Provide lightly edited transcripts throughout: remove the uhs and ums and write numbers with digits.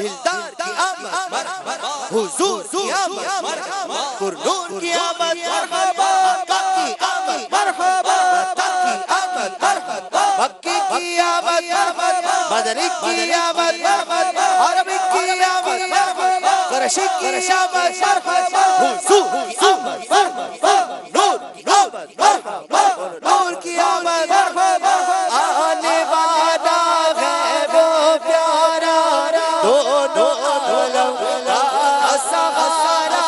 دلدار کی آمد مرحبا، حضور کی آمد مرحبا، پرنور کی آمد مرحبا، آقا کی آمد مرحبا، عطا کی آمد مرحبا، مکی کی آمد مرحبا، مدنی کی آمد مرحبا، عربی کی آمد مرحبا، قریشی کی آمد مرحبا، حضور کی آمد مرحبا، نور کی آمد مرحبا، نور کی آمد مرحبا، آنے والا ہے وہ پیارا، دونوں عالم کا سہارا،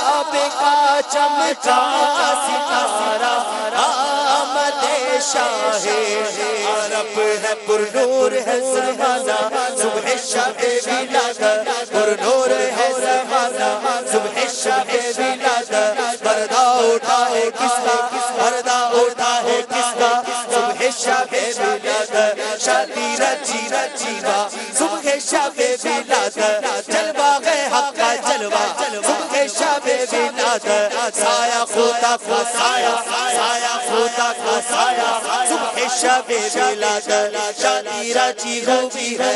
کعبے کا چمکا ستارہ، آمد شاہ عرب ہے، پرنور ہے زمانہ، صبح شب ولادت، پرنور ہے زمانہ، صبح شب ولادت، پردہ اٹھا ہے کس کا، پردہ اٹھا ہے کس کا، صبح شب ولادت، شادی رچی رچیوا، صبح شب ولادت، جلوہ ہے حق کا جلوہ، صبح شب ولادت، سایہ خدا کا سایہ، سایہ خدا کا سایہ، صبح شب ولادت، شادی رچی ہوئی ہے،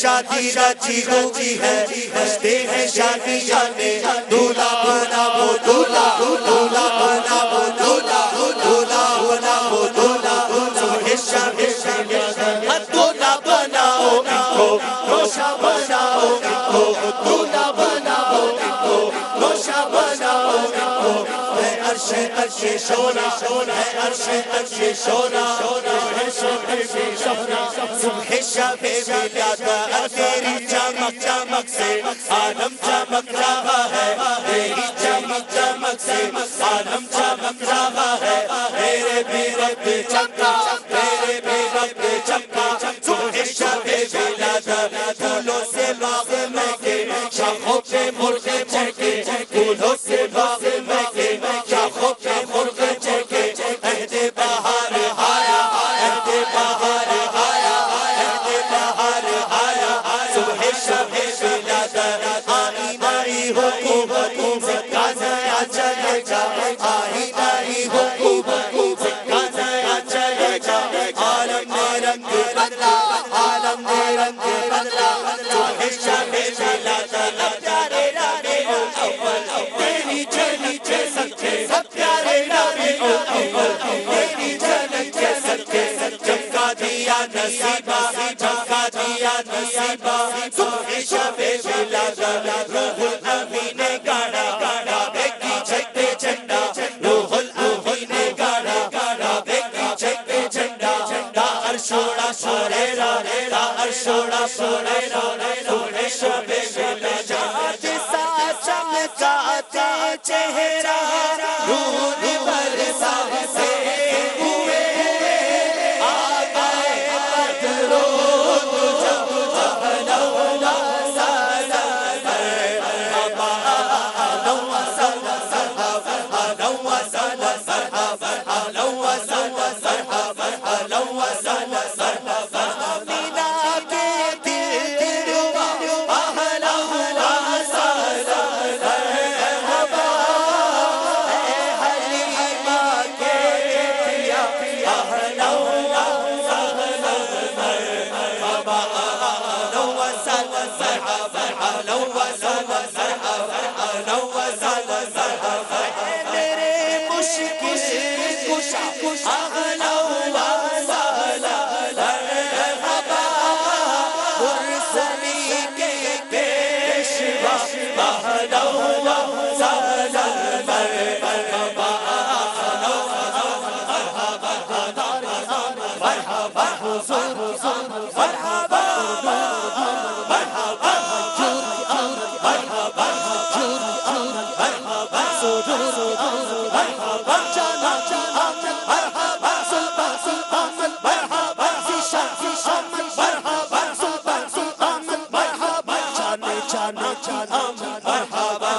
شادی رچی ہوئی ہے، ہنستے ہیں شادی جانے، دولہا بنا وہ دولہا، دولہا بنا وہ دولہا، دولہا بنا وہ دولہا، صبح شب ولادت، دولہا بناؤ ان کو، روشا بناؤ ان کو، دولہا بناؤ ان کو، روشا بناؤ ان کو، ہے عرش عرش شونا، ہے عرش عرش شونا، ہے صبح شونا، صبح شب ولادت، تیری چمک چمک سے عالم چمک رہا ہے، تیری چمک چمک سے عالم چمک رہا ہے، میرے بھی رب چمکا، میرے بھی رب چمکا، صبح شب ولادت، پھولوں سے باغ مہکے، شاخوں پہ مرغ چہکے، پھولوں سے باغ مہکے، شاخوں پہ مرغ چہکے، عہد بہار آیا، عہد بہار آیا، عہد بہار آیا، صبح شب ولادت، آئینائی حکومت کا نیا چلے گا، آئینائی حکومت کا نیا چلے گا، عالم نے رنگ بدلا، عالم نے رنگ بدلا، صبح شب ولادت، پیارے ربیع الاول، تیری جھلک کے صدقے، سب پیارے ربیع الاول، تیری جھلک کے صدقے، چمکا دیا نصیبہ، چمکا دیا نصیبہ، صبح شب ولادت، روح الامین نے گاڑا، کعبے کی چھت پہ جھنڈا، روح الامین نے گاڑا، کعبے کی چھت پہ جھنڈا، تا عرش اڑا سوریرا، تا عرش اڑا سوریرا، صبح شب ولادت، سا چمکاتے چہرہ، نور برساتے ہوئے، آ گئے بدرود جب اہلا و سہلا، مرحبا اہلا و سہلا، اہلا و سہلا، اہلا و سہلا، اہلا و سہلا، مینا کے دل ربا، اہلا و سہلا، مرحبا اے حلیمہ کے پیا، اہلا و سہلا، مرحبا اہلا و سہلا، اہلا و سہلا، اہلا و سہلا، میرے مشکل کشا، اہلا و سہلا، مرحبا مرسلی کے پیشوا، اہلا و سہلا، مرحبا مرحبا حضور، مرحبا مرحبا مرحبا مرحبا سرور، مرحبا جانا آمد، مرحبا سلطان آمد، مرحبا ذیشان مرحبا سلطان آمد، مرحبا جانے آمد، مرحبا